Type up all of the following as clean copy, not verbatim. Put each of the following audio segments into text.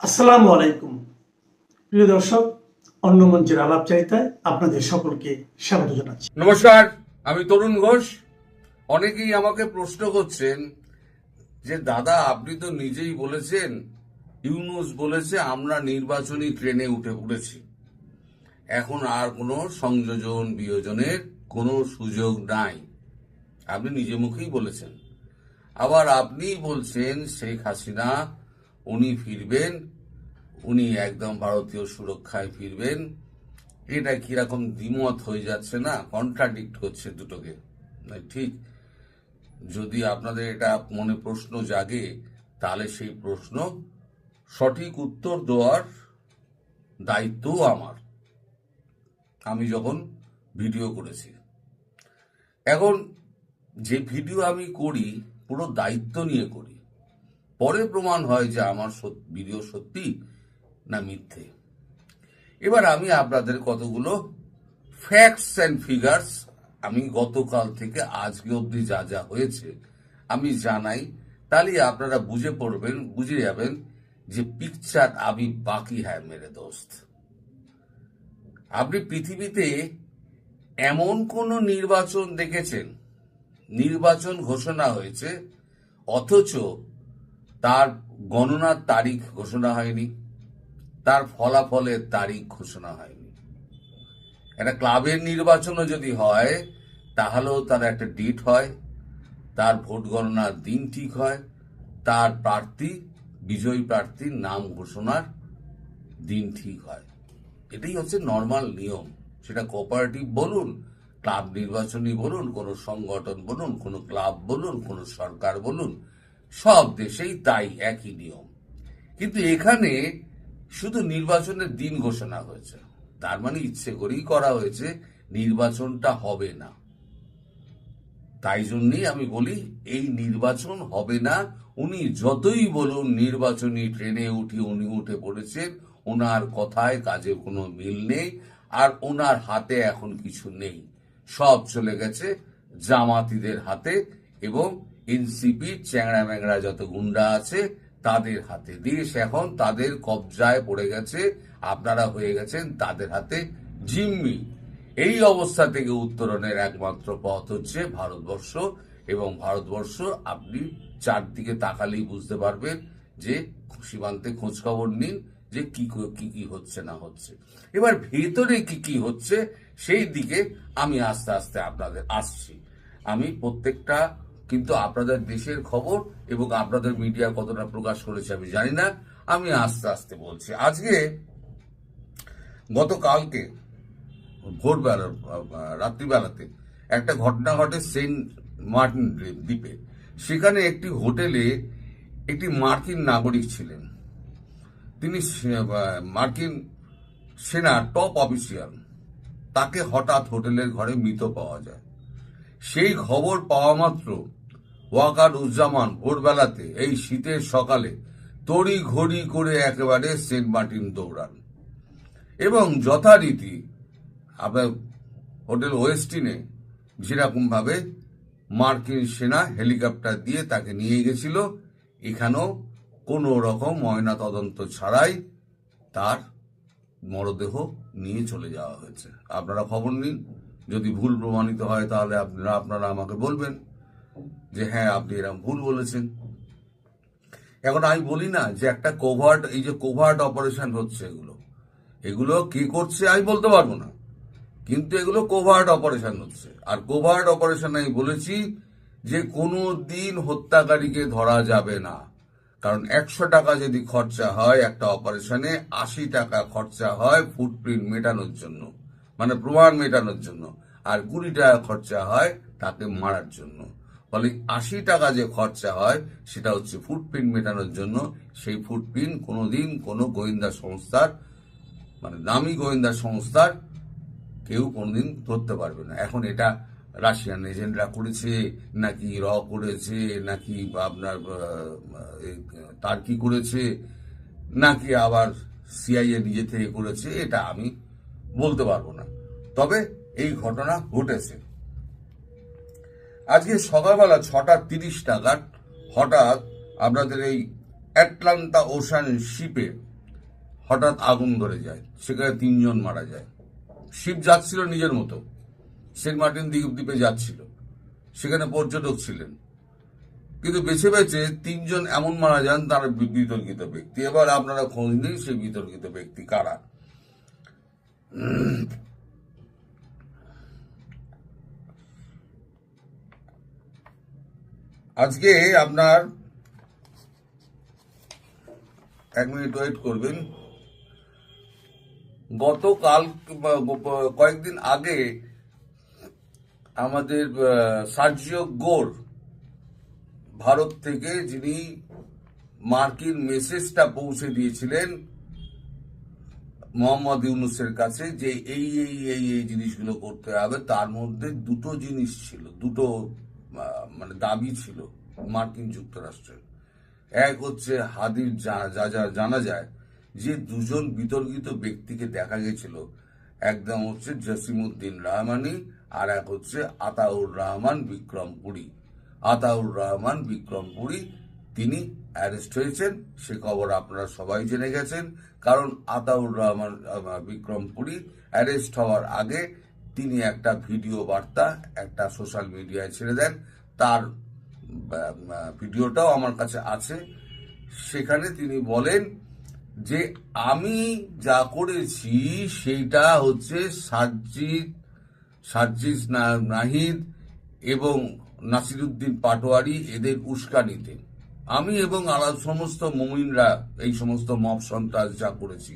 আসসালামু আলাইকুম প্রিয় দর্শক, অন্য মঞ্চের আলাপচারিতায় আপনাদের সকলকে স্বাগত জানাচ্ছি। নমস্কার, আমি তরুণ ঘোষ। অনেকেই আমাকে প্রশ্ন করছেন যে দাদা, আপনি তো নিজেই বলেছেন, ইউনূস বলেছে আমরা নির্বাচনী ট্রেনে উঠে পড়েছি, এখন আর কোনো সংযোজন বিয়োজনের কোনো সুযোগ নাই। আপনি নিজে মুখেই বলেছেন। আবার আপনি বলছেন শেখ হাসিনা উনি ফিরবেন, উনি একদম ভারতীয় সুরক্ষায় ফিরবেন। এটা কিরকম দ্বিমত হয়ে যাচ্ছে না, কন্ট্রাডিক্ট করছে দুটোকে। ঠিক, যদি আপনাদের এটা মনে প্রশ্ন জাগে, তাহলে সেই প্রশ্ন সঠিক উত্তর দেওয়ার দায়িত্বও আমার। আমি যখন ভিডিও করেছি, এখন যে ভিডিও আমি করি পুরো দায়িত্ব নিয়ে করি, পরে প্রমাণ হয় যে আমার ভিডিও সত্যি না মিথ্যে। এবার আমি আপনাদের কতগুলো ফ্যাক্টস অ্যান্ড ফিগার্স আমি গতকাল থেকে আজকে অবধি যা যা হয়েছে আমি জানাই, তাহলে আপনারা বুঝে যাবেন যে পিকচার আমি বাকি হ্যাঁ মেরে দোস্ত। আপনি পৃথিবীতে এমন কোন নির্বাচন দেখেছেন, নির্বাচন ঘোষণা হয়েছে অথচ তার গণনার তারিখ ঘোষণা হয়নি, তার ফলাফলের তারিখ ঘোষণা হয়নি? একটা ক্লাবের নির্বাচনও যদি হয় তাহলেও তার একটা ডেট হয়, তার ভোট গণনার দিন ঠিক হয়, তার বিজয়ী প্রার্থীর নাম ঘোষণার দিন ঠিক হয়। এটাই হচ্ছে নর্মাল নিয়ম। সেটা কোঅপারেটিভ বলুন, ক্লাব নির্বাচনী বলুন, কোনো সংগঠন বলুন, কোনো ক্লাব বলুন, কোনো সরকার বলুন, সব দেশেই তাই একই নিয়ম। কিন্তু এখানে শুধু নির্বাচনের দিন ঘোষণা হয়েছে, তার মানে ইচ্ছে করেই করা হয়েছে নির্বাচনটা হবে না। তাই জন্যই আমি বলি এই নির্বাচন হবে না। উনি যতই বলুন নির্বাচনী ট্রেনে উনি উঠে পড়েছেন, ওনার কথায় কাজে কোনো মিল নেই। আর ওনার হাতে এখন কিছু নেই, সব চলে গেছে জামাতিদের হাতে এবং এনসিপি চ্যাংড়া ম্যাংড়া যত গুন্ডা আছে তাদের হাতে। দেশ এখন তাদের কবজায় পড়ে গেছে, আপনারা হয়ে গেছেন তাদের হাতে জিম্মি। এই অবস্থা থেকে উত্তরণের একমাত্র পথ হচ্ছে ভারতবর্ষ, এবং ভারতবর্ষ আপনি চারদিকে তাকালেই বুঝতে পারবেন যে সীমান্তে খোঁজ খবর নিন যে কি কি হচ্ছে না হচ্ছে। এবার ভেতরে কি কি হচ্ছে সেই দিকে আমি আস্তে আস্তে আপনাদের আসছি। আমি প্রত্যেকটা কিন্তু আপনাদের দেশের খবর এবং আপনাদের মিডিয়া কতটা প্রকাশ করেছে আমি জানি না, আমি আস্তে আস্তে বলছি। আজকে গতকালকে ভোরবেলা রাত্রিবেলাতে একটা ঘটনা ঘটে সেন্ট মার্টিন দ্বীপে। সেখানে একটি হোটেলে একটি মার্কিন নাগরিক ছিলেন, তিনি মার্কিন সেনার টপ অফিসিয়াল। তাকে হঠাৎ হোটেলের ঘরে মৃত পাওয়া যায়। সেই খবর পাওয়া মাত্র ওয়াকার উজ্জামান ভোরবেলাতে এই শীতের সকালে তড়ি ঘড়ি করে একেবারে সেন্ট মার্টিন দৌড়ান এবং যথারীতি আপনার হোটেল ওয়েস্টিনে যেরকম ভাবে মার্কিন সেনা হেলিকপ্টার দিয়ে তাকে নিয়ে গেছিল, এখানেও কোনো রকম ময়না তদন্ত ছাড়াই তার মরদেহ নিয়ে চলে যাওয়া হয়েছে। আপনারা খবর নিন, যদি ভুল প্রমাণিত হয় তাহলে আপনারা আমাকে বলবেন যে হ্যাঁ আপনি এরকম ভুল বলেছেন। এখন আমি বলি না যে একটা এই যে কোভার্ট অপারেশন হচ্ছে, এগুলো কে করছে আমি বলতে পারবো না, কিন্তু এগুলো কোভার্ট অপারেশন হচ্ছে। আর কোভার্ট অপারেশন আমি বলেছি যে কোনো দিন হত্যাকারীকে ধরা যাবে না, কারণ 100 টাকা যদি খরচা হয় একটা অপারেশনে, 80 টাকা খরচা হয় ফুটপ্রিন্ট মেটানোর জন্য, মানে প্রমাণ মেটানোর জন্য, আর 20 টাকা খরচা হয় তাকে মারার জন্য। ফলে 80 টাকা যে খরচা হয় সেটা হচ্ছে ফুটপ্রিন্ট মেটানোর জন্য। সেই ফুটপ্রিন্ট কোনোদিন কোনো গোয়েন্দা সংস্থার, মানে দামি গোয়েন্দা সংস্থার কেউ কোনোদিন ধরতে পারবে না। এখন এটা রাশিয়ান এজেন্টরা করেছে নাকি করেছে নাকি আপনার টার্কি করেছে নাকি আবার সিআইএ নিজে থেকে করেছে, এটা আমি বলতে পারবো না। তবে এই ঘটনা ঘটেছে। আজকে সকালবেলা 6:30 নাগাদ হঠাৎ আপনাদের এই অ্যাটলান্টা ওশান শিপে হঠাৎ আগুন ধরে যায়, সেখানে 3 জন মারা যায়। শিপ যাচ্ছিল নিজের মতো, সেন্ট মার্টিন দ্বীপে যাচ্ছিল, সেখানে পর্যটক ছিলেন, কিন্তু বেছে বেছে 3 জন এমন মারা যান তারা বিতর্কিত ব্যক্তি। এবার আপনারা খোঁজ নিন সেই বিতর্কিত ব্যক্তি কারা। আজকে আপনার 1 মিনিট ওয়েট করবেন। গতকাল কয়েকদিন আগে আমাদের সার্জিও গোর, ভারত থেকে যিনি মার্কিন মেসেজটা পৌঁছে দিয়েছিলেন মোহাম্মদ ইউনূসের কাছে যে এই এই এই এই জিনিসগুলো করতে হবে, তার মধ্যে দুটো জিনিস ছিল, দুটো মানে দাবি ছিল মার্কিন যুক্তরাষ্ট্রের। এক হচ্ছে হাদির জানা যায় যে 2 জন বিতর্কিত ব্যক্তিকে দেখা গেছিল, একদম হচ্ছে জসিমউদ্দিন রহমানি আর এক হচ্ছে আতাউর রহমান বিক্রমপুরী। আতাউর রহমান বিক্রমপুরী তিনি অ্যারেস্ট হয়েছেন, সে খবর আপনারা সবাই জেনে গেছেন। কারণ আতাউর রহমান বিক্রমপুরী অ্যারেস্ট হওয়ার আগে তিনি একটা ভিডিও বার্তা একটা সোশ্যাল মিডিয়ায় ছেড়ে দেন, তার ভিডিওটাও আমার কাছে আছে। সেখানে তিনি বলেন যে আমি যা করেছি সেইটা হচ্ছে সার্জিস নাহিদ এবং নাসিরুদ্দিন পাটোয়ারি এদের উস্কানিতে আমি এবং সমস্ত মুমিনরা এই সমস্ত মব সন্ত্রাস যা করেছি।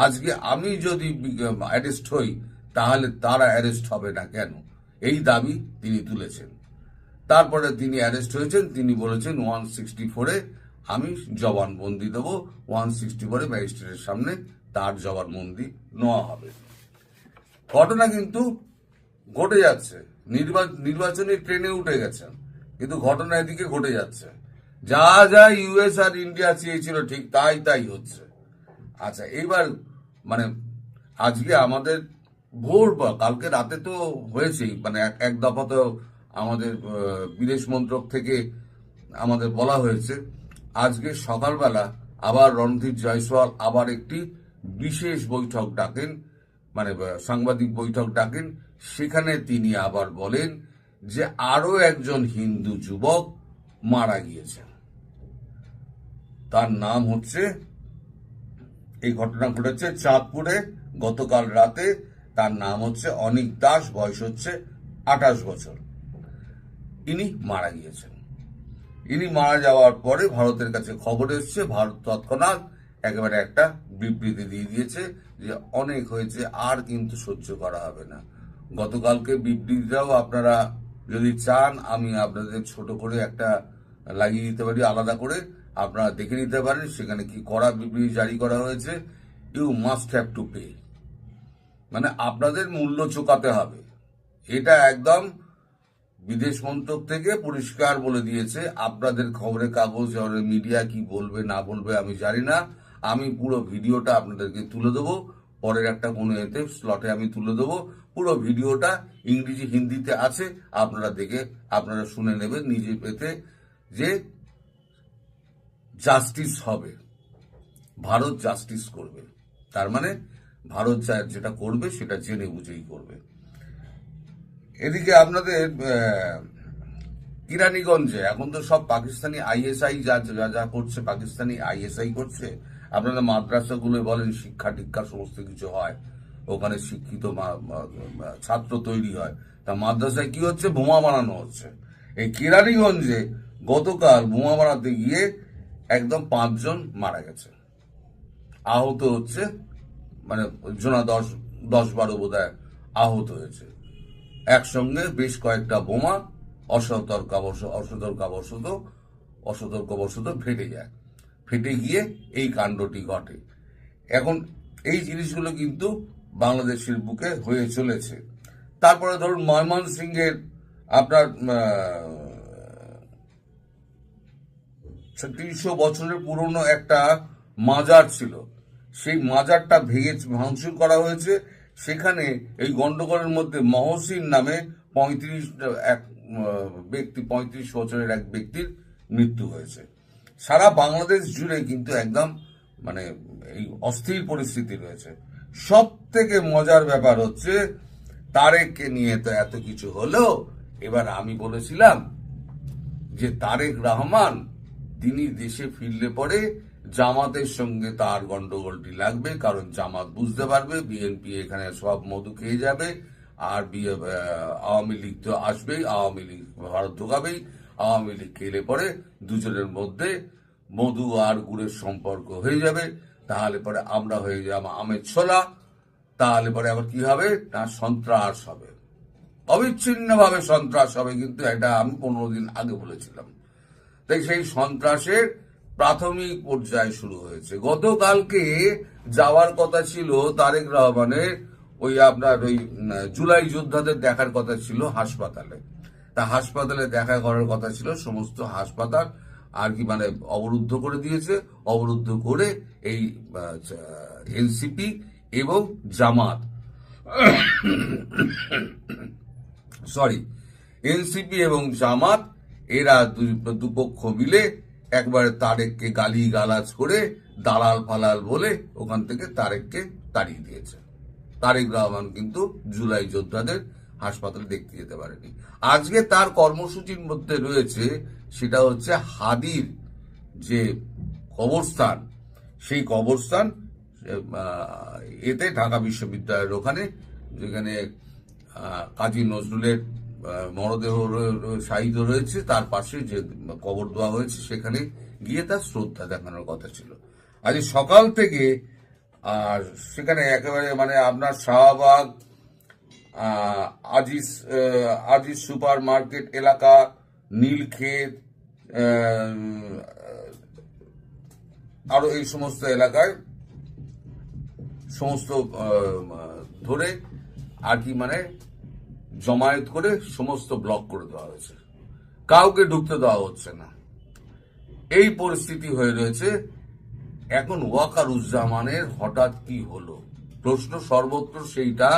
আজকে আমি যদি অ্যারেস্ট হই তাহলে তারা অ্যারেস্ট হবে না কেন, এই দাবি তিনি তুলেছেন। তারপরে তিনি অ্যারেস্ট হয়েছেন, তিনি বলেছেন 164-এ আমি জবানবন্দি দেবো, 164-এ ম্যাজিস্ট্রেটের সামনে তার জবানবন্দি নেওয়া হবে। ঘটনা কিন্তু ঘটে যাচ্ছে, নির্বাচনী ট্রেনে উঠে গেছেন, কিন্তু ঘটনা এদিকে ঘটে যাচ্ছে। যা যা ইউএস আর ইন্ডিয়া চেয়েছিল ঠিক তাই তাই হচ্ছে। আচ্ছা, এইবার মানে আজকে আমাদের ভোর বা কালকে রাতে তো হয়েছেই, মানে এক দফা তো আমাদের বিদেশ মন্ত্রক থেকে আমাদের বলা হয়েছে আজকে সকালবেলা আবার রণধীর জয়সওয়াল আবার একটি বিশেষ বৈঠক ডাকেন, মানে সাংবাদিক বৈঠক ডাকেন। সেখানে তিনি আবার বলেন যে আরো একজন হিন্দু যুবক মারা গিয়েছেন, তার নাম হচ্ছে, এই ঘটনা ঘটেছে চাঁদপুরে গতকাল রাতে, তার নাম হচ্ছে অনিক দাস, বয়স হচ্ছে 28 বছর। ইনি মারা গিয়েছেন। ইনি মারা যাওয়ার পরে ভারতের কাছে খবর এসছে, ভারত তৎক্ষণাৎ একেবারে একটা বিবৃতি দিয়ে দিয়েছে যে অনেক হয়েছে, আর কিন্তু সহ্য করা হবে না। গতকালকে বিবৃতিটাও আপনারা যদি চান আমি আপনাদের ছোট করে একটা লাগিয়ে দিতে পারি, আলাদা করে আপনারা দেখে নিতে পারেন। সেখানে কি কড়া বিবৃতি জারি করা হয়েছে, you must have to pay, মানে আপনাদের মূল্য চোকাতে হবে। এটা একদম বিদেশ মন্ত্রক থেকে পরিষ্কার বলে দিয়েছে। আপনাদের খবরের কাগজ মিডিয়া কি বলবে না বলবে আমি জানি না, আমি পুরো ভিডিওটা আপনাদেরকে তুলে দেবো, পরের একটা কোনো এতে স্লটে আমি তুলে দেবো। পুরো ভিডিওটা ইংরেজি হিন্দিতে আছে, আপনারা দেখে আপনারা শুনে নেবেন নিজে পেতে, যে জাস্টিস হবে, ভারত জাস্টিস করবে। তার মানে ভারত যেটা করবে সেটা জেনে বুঝেই করবে। এদিকে আপনাদের কিরানীগঞ্জে এখন তো সব পাকিস্তানি আইএসআই যা যা করছে, পাকিস্তানি আইএসআই করছে। আপনারা মাদ্রাসাগুলো বলেন শিক্ষা টিক্ষা সমস্ত কিছু হয়, ওখানে শিক্ষিত ছাত্র তৈরি হয়। তা মাদ্রাসায় কি হচ্ছে, বোমা বানানো হচ্ছে। এই কিরানীগঞ্জে গতকাল বোমা বানাতে গিয়ে একদম 5 জন মারা গেছে, আহত হচ্ছে, মানে জোনা 10-12 বোধহয় আহত হয়েছে। একসঙ্গে বেশ কয়েকটা বোমা অসতর্কবশত ফেটে যায়, ফেটে গিয়ে এই কাণ্ডটি ঘটে। এখন এই জিনিসগুলো কিন্তু বাংলাদেশের বুকে হয়ে চলেছে। তারপরে ধরুন ময়মনসিংহের আপনার 300 বছরের পুরনো একটা মাজার ছিল, সেই মাজারটা ভাঙচুর করা হয়েছে। সেখানে এই গন্ডগোলের মধ্যে মহসিন নামে 35 বছরের এক ব্যক্তির মৃত্যু হয়েছে। সারা বাংলাদেশ জুড়ে কিন্তু একদম মানে এই অস্থির পরিস্থিতি রয়েছে। সব থেকে মজার ব্যাপার হচ্ছে তারেককে নিয়ে তো এত কিছু হলো, এবার আমি বলেছিলাম যে তারেক রহমান তিনি দেশে ফিরলে পরে জামাতের সঙ্গে তার গন্ডগোলটি লাগবে, কারণ জামাত বুঝতে পারবে বিএনপি এখানে সব মধু খেয়ে যাবে, আর আওয়ামী লীগ তো আসবেই, আওয়ামী লীগ ভারত ঢোকাবেই, আওয়ামী লীগ খেলে পরে দুজনের মধ্যে মধু আর গুড়ের সম্পর্ক হয়ে যাবে, তাহলে পরে আমরা হয়ে যাব আমের ছোলা, তাহলে পরে আবার কি হবে না সন্ত্রাস হবে, অবিচ্ছিন্নভাবে সন্ত্রাস হবে। কিন্তু এটা আমি 15 দিন আগে বলেছিলাম। তাই সেই সন্ত্রাসের প্রাথমিক পর্যায়ে শুরু হয়েছে। গতকালকে যাওয়ার কথা ছিল তারেক রহমানের ওই আপনার ওই জুলাই যোদ্ধাদের দেখার কথা ছিল হাসপাতালে। তা হাসপাতালে দেখা করার কথা ছিল, সমস্ত হাসপাতাল আর কি মানে অবরুদ্ধ করে দিয়েছে। অবরুদ্ধ করে এই এনসিপি এবং জামাত এনসিপি এবং জামাত এরা দুপক্ষ মিলে একবার তারেককে গালি গালাজ করে দালাল ফালাল বলে ওখান থেকে তারেককে তাড়িয়ে দিয়েছে। তারেক রহমান কিন্তু জুলাই যোদ্ধাদের হাসপাতালে দেখতে যেতে পারেনি। আজকে তার কর্মসূচির মধ্যে রয়েছে সেটা হচ্ছে হাদির যে কবরস্থান, সেই কবরস্থান এতে ঢাকা বিশ্ববিদ্যালয়ের ওখানে, যেখানে কাজী নজরুলের মরদেহ শায়িত রয়েছে, তার পাশে যে কবর দেওয়া হয়েছে সেখানে গিয়ে তার শ্রদ্ধা দেখানোর কথা ছিল। আজ সকাল থেকে আর সেখানে একেবারে মানে আপনার শাহবাগ, আজিজ সুপার মার্কেট এলাকা, নীলক্ষেত, আরো এই সমস্ত এলাকায় সমস্ত ধরে আর কি মানে জমায়েত করে সমস্ত ব্লক করে দেওয়া হয়েছে, কাউকে ঢুকতে দেওয়া হচ্ছে না। এই পরিস্থিতি হয়ে রয়েছে। এখন ওয়াকারুজ্জামানের হঠাৎ কি হলো প্রশ্ন সর্বত্র সেইটা,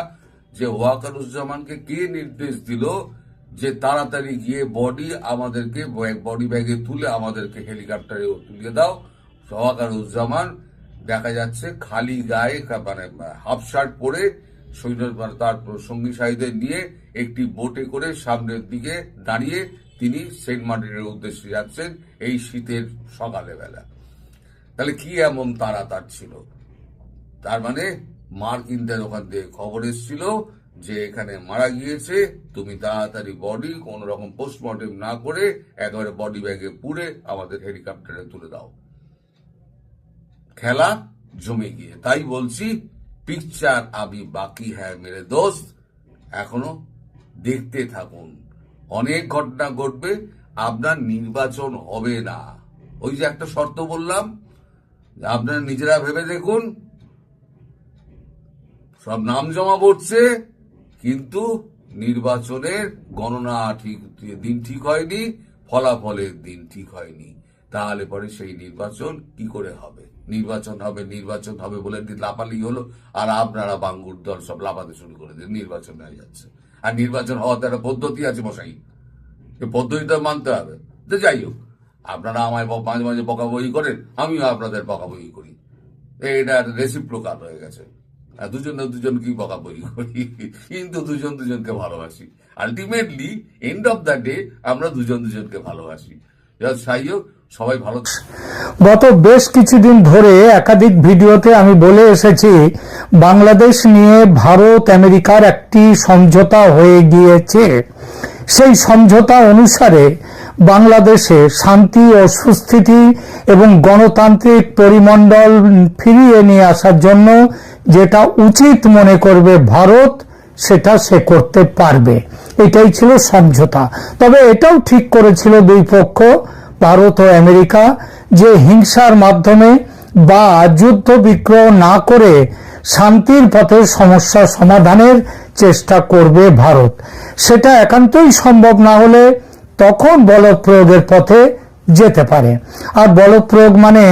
যে ওয়াকারুজ্জামানকে কে নির্দেশ দিল যে তাড়াতাড়ি গিয়ে বডি ব্যাগে তুলে আমাদেরকে হেলিকপ্টারে তুলে দাও। ওয়াকারুজ্জামান দেখা যাচ্ছে খালি গায়ে মানে হাফ শার্ট পরে তার সঙ্গী সাথীদের নিয়ে একটি বোটে করে সামনের দিকে দাঁড়িয়ে তিনি সেন্ট মার্টিনের উদ্দেশ্যে যাচ্ছেন এই শীতের সকালে বেলা। তাহলে কি এমন তার ছিল? তার মানে মার্কিনদের ওখান থেকে খবর এসেছিল যে এখানে মারা গিয়েছে, তুমি তাড়াতাড়ি বডি কোন রকম পোস্টমর্টেম না করে একেবারে বডি ব্যাগে পুরে আমাদের হেলিকপ্টারে তুলে দাও। খেলা জমে গিয়ে, তাই বলছি পিকচার আবি বাকি হ্যায় মেরে দোস্ত, এখনো দেখতে থাকুন, অনেক ঘটনা ঘটবে। আপনার নির্বাচন হবে না, ওই যে একটা শর্ত বললাম, আপনারা নিজেরা ভেবে দেখুন, সব নাম জমা পড়ছে কিন্তু নির্বাচনের গণনা দিন ঠিক হয়নি, ফলাফলের দিন ঠিক হয়নি, তাহলে পরে সেই নির্বাচন কি করে হবে? নির্বাচন হবে বলে লাপালি হলো, আর আপনারা বাঙ্গুর দল সব লাপাতে শুরু করে দিন, নির্বাচন হয়ে যাচ্ছে। আর নির্বাচন হওয়ার একটা পদ্ধতি আছে মশাই, এই পদ্ধতিটা মানতে হবে। তো যাই হোক, আপনারা আমায় মাঝে মাঝে বকাবকি করেন, আমিও আপনাদের বকাবকি করি, এটা রেসিপ্রোকাল হয়ে গেছে। দুজনকেই বকাবকি করি, কিন্তু দুজনকে ভালোবাসি। Ultimately end of the day আমরা দুজনকে ভালোবাসি। যাই হোক, সবাই ভালো। গত বেশ কিছুদিন ধরে একাধিক ভিডিওতে আমি বলে এসেছি, বাংলাদেশ নিয়ে ভারত আমেরিকার একটি সমঝোতা হয়ে গিয়েছে। সেই সমঝোতা অনুসারে বাংলাদেশে শান্তি ও সুস্থিতি এবং গণতান্ত্রিক পরিমণ্ডল ফিরিয়ে নিয়ে আসার জন্য যেটা উচিত মনে করবে ভারত, সেটা সে করতে পারবে, এটাই ছিল সমঝোতা। তবে এটাও ঠিক করেছিল দুই পক্ষ, ভারত ও আমেরিকা, যে হিংসার মাধ্যমে বা যুদ্ধ বিগ্রহ না করে শান্তির পথে সমস্যা সমাধানের চেষ্টা করবে ভারত। সেটা একান্তই সম্ভব না হলে তখন বলপ্রয়োগের পথে যেতে পারে। আর বলপ্রয়োগ মানে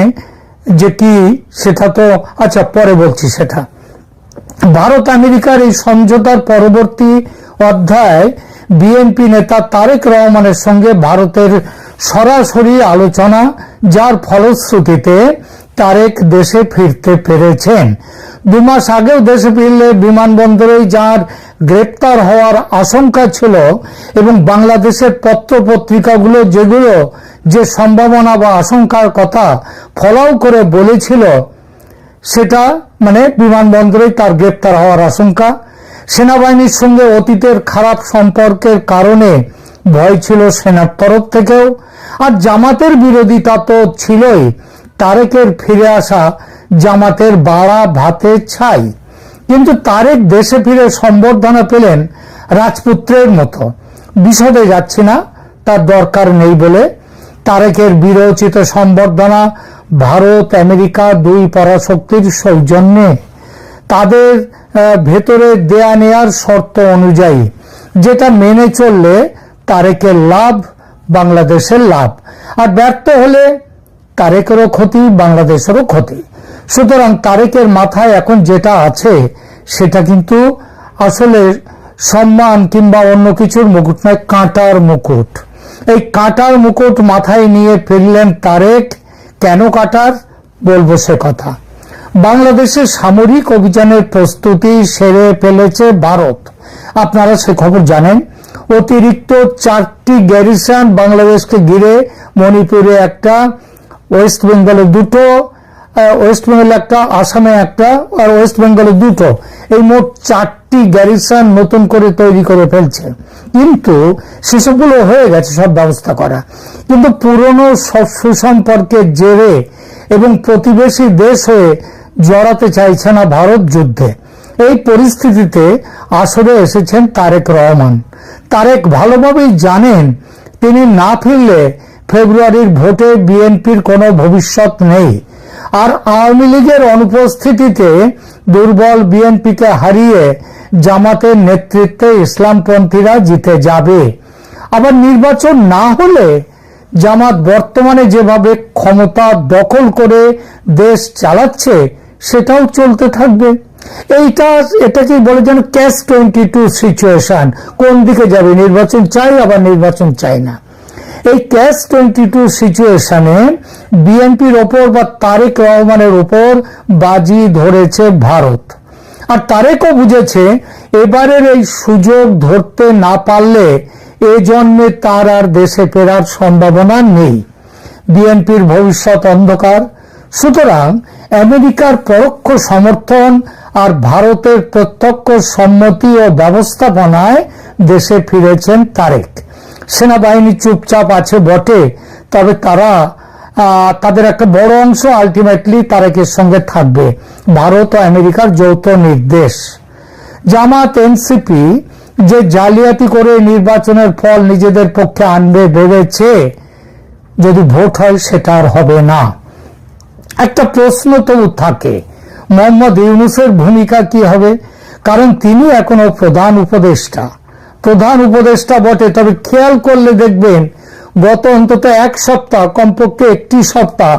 যে কি সেটা তো আচ্ছা পরে বলছি। সেটা ভারত আমেরিকার এই সমঝোতার পরবর্তী অধ্যায় বিএনপি নেতা তারেক রহমানের সঙ্গে ভারতের সরাসরি আলোচনা, যার ফলশ্রুতিতে তারেক দেশে ফিরতে পেরেছেন। 2 মাস আগেও দেশে ফিরলে বিমানবন্দরেই যার গ্রেপ্তার হওয়ার আশঙ্কা ছিল এবং বাংলাদেশের পত্র পত্রিকাগুলো যেগুলো যে সম্ভাবনা বা আশঙ্কার কথা ফলাও করে বলেছিল, সেটা মানে বিমানবন্দরেই তার গ্রেপ্তার হওয়ার আশঙ্কা। সেনাবাহিনীর সঙ্গে অতীতের খারাপ সম্পর্কের কারণে ভয় ছিল সেনার তরফ থেকেও, আর জামাতের বিরোধিতা তো ছিলই। তারেকের ফিরে আসা জামাতের বাড়া ভাতে ছাই। কিন্তু তারেক দেশে ফিরে সম্বর্ধনা পেলেন রাজপুত্রের মতো। বিশদে যাচ্ছি না, তার দরকার নেই বলে। তারেকের বিরোচিত সম্বর্ধনা ভারত আমেরিকা 2 পরাশক্তির সৌজন্যে, তাদের ভেতরে দেয়া নেয়ার শর্ত অনুযায়ী, যেটা মেনে চললে তারেকের লাভ, বাংলাদেশের লাভ, আর ব্যর্থ হলে তারেকেরও ক্ষতি, বাংলাদেশেরও ক্ষতি। সুতরাং তারেকের মাথায় এখন যেটা আছে সেটা কিন্তু আসলে সম্মান কিংবা অন্য কিছুর মুকুট নয়, কাঁটার মুকুট। এই কাঁটার মুকুট মাথায় নিয়ে ফিরলেন তারেক। কেন কাঁটার, বলবো সে কথা। বাংলাদেশের সামরিক অভিযানের প্রস্তুতি সেরে ফেলেছে ভারত, আপনারা সে খবর জানেন। অতিরিক্ত 4টি গ্যারিসন বাংলাদেশকে ঘিরে, মণিপুরে একটা, ওয়েস্ট বেঙ্গলে 2টো, ওয়েস্ট বেঙ্গলে একটা, আসামে একটা, আর ওয়েস্ট বেঙ্গলে 2টো, এই মোট 4টি গ্যারিসন নতুন করে তৈরি করে ফেলছে। কিন্তু সেসবগুলো হয়ে গেছে, সব ব্যবস্থা করা। কিন্তু পুরনো সব সুসম্পর্কের জেরে এবং প্রতিবেশী দেশ হয়ে জড়াতে চাইছে না ভারত যুদ্ধে। এই পরিস্থিতিতে আসরে এসেছেন তারেক রহমান। তারেক ভালোভাবেই জানেন তিনি না ফিরলে ফেব্রুয়ারির ভোটে বিএনপির কোনো ভবিষ্যৎ নেই, আর আওয়ামী লীগের অনুপস্থিতিতে দুর্বল বিএনপিকে হারিয়ে জামাতের নেতৃত্বে ইসলামপন্থীরা জিতে যাবে। আবার নির্বাচন না হলে জামাত বর্তমানে যেভাবে ক্ষমতা দখল করে দেশ চালাচ্ছে সেটাও চলতে থাকবে। এটাকে বলে যেন ক্যাচ 22 সিচুয়েশন। কোন দিকে যাবে, নির্বাচন চাই আবার নির্বাচন চাই না। এই ক্যাচ 22 সিচুয়েশনে বিএনপির ওপর বা তারেক রহমানের ওপর বাজি ধরেছে ভারত। আর তারেকও বুঝেছে এবারের এই সুযোগ ধরতে না পারলে এ জন্মে তার আর দেশে ফেরার সম্ভাবনা নেই। বিএনপির ভবিষ্যৎ অন্ধকার। সুতরাং আমেরিকার পরোক্ষ সমর্থন আর ভারতের প্রত্যক্ষ সম্মতি ও ব্যবস্থাপনায় দেশে ফিরেছেন তারেক। সেনাবাহিনী চুপচাপ আছে বটে, তবে তাদের একটা বড় অংশ আলটিমেটলি তারেকের সঙ্গে থাকবে। ভারত ও আমেরিকার যৌথ নির্দেশ। জামাত এনসিপি যে জালিয়াতি করে নির্বাচনের ফল নিজেদের পক্ষে আনবে ভেবেছে, যদি ভোট হয় সেটা আর হবে না। একটা প্রশ্ন তো থাকে, মোহাম্মদ ইউনূসের ভূমিকা কি হবে? কারণ তিনি এখনো প্রধান উপদেষ্টা বটে। তবে খেয়াল করলে দেখবেন গত অন্তত 1 সপ্তাহ, কমপক্ষে 1টি সপ্তাহ,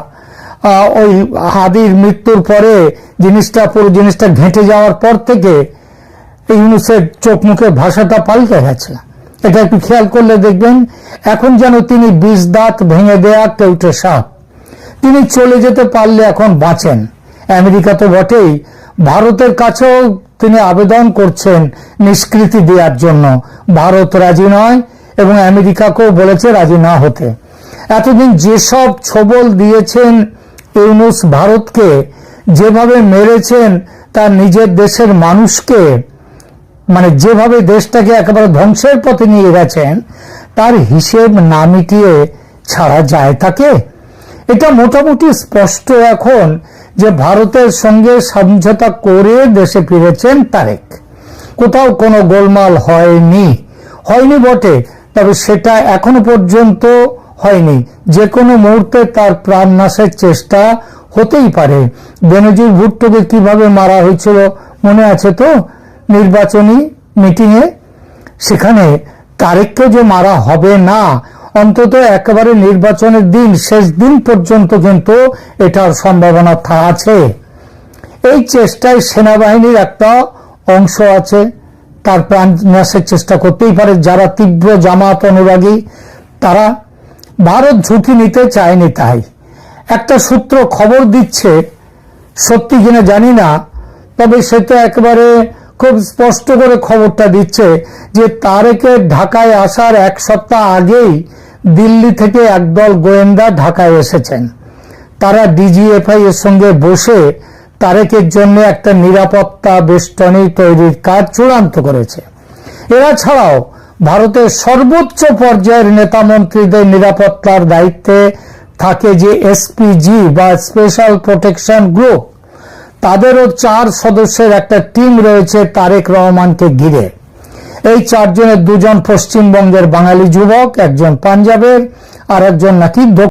ওই হাদির মৃত্যুর পরে পুরো জিনিসটা ঘেঁটে যাওয়ার পর থেকে ইউনূসের চোখ মুখে ভাষাটা পাল্টে গেছে। এটা একটু খেয়াল করলে দেখবেন এখন যেন তিনি 20 দাঁত ভেঙে দেয়া কেউটে সাপ। তিনি চলে যেতে পারলে এখন বাঁচেন। আমেরিকা তো বটেই, ভারতের কাছেও তিনি আবেদন করছেন নিষ্কৃতি দেওয়ার জন্য। ভারত রাজি নয় এবং আমেরিকাকেও বলেছে রাজি না হতে। এতদিন যেসব ছবল দিয়েছেন ইউনূস ভারতকে, যেভাবে মেরেছেন তার নিজের দেশের মানুষকে, মানে যেভাবে দেশটাকে একেবারে ধ্বংসের পথে নিয়ে গেছেন, তার হিসেব না মিটিয়ে ছাড়া যায় তাকে? এটা মোটামুটি স্পষ্ট এখন যে ভারতের সঙ্গে সমঝোতা করে দেশে ফিরেছেন তারেক। কোথাও কোনো গোলমাল হয়নি বটে, তবে সেটা এখনো পর্যন্ত হয়নি। যে কোনো মুহূর্তে তার প্রাণ নাশের চেষ্টা হতেই পারে। বেনজির ভুট্টোকে কিভাবে মারা হয়েছিল মনে আছে তো, নির্বাচনী মিটিংয়ে? সেখানে তারেককে যে মারা হবে না, অন্তত একেবারে নির্বাচনের দিন, শেষ দিন পর্যন্ত কিন্তু এটার সম্ভাবনা আছে। এই চেষ্টায় সেনাবাহিনীর একটা অংশ আছে, তার প্রাণ নাশের চেষ্টা করতেই পারে। যারা তীব্র জামাত অনুরাগী তারা, ভারত ঝুঁকি নিতে চায়নি তাই। একটা সূত্র খবর দিচ্ছে, সত্যি কিনা জানি না, তবে সে তো একেবারে খুব স্পষ্ট করে খবরটা দিচ্ছে যে তারেকের ঢাকায় আসার এক সপ্তাহ আগেই দিল্লি থেকে একদল গোয়েন্দা ঢাকায় এসেছেন। তারা ডিজিএফআই এর সঙ্গে বসে তারেকের জন্য একটা নিরাপত্তা বেষ্টনী তৈরির কাজ চূড়ান্ত করেছে। এরা ছাড়াও ভারতের সর্বোচ্চ পর্যায়ের নেতা মন্ত্রীদের নিরাপত্তার দায়িত্বে থাকে যে এসপিজি বা স্পেশাল প্রোটেকশন গ্রুপ, তাদেরও 4 সদস্যের একটা টিম রয়েছে তারেক রহমানকে ঘিরে। এই 4 জনের 2জন পশ্চিমবঙ্গের বাঙালি যুবক, একজন পাঞ্জাবের আর একজন নাকি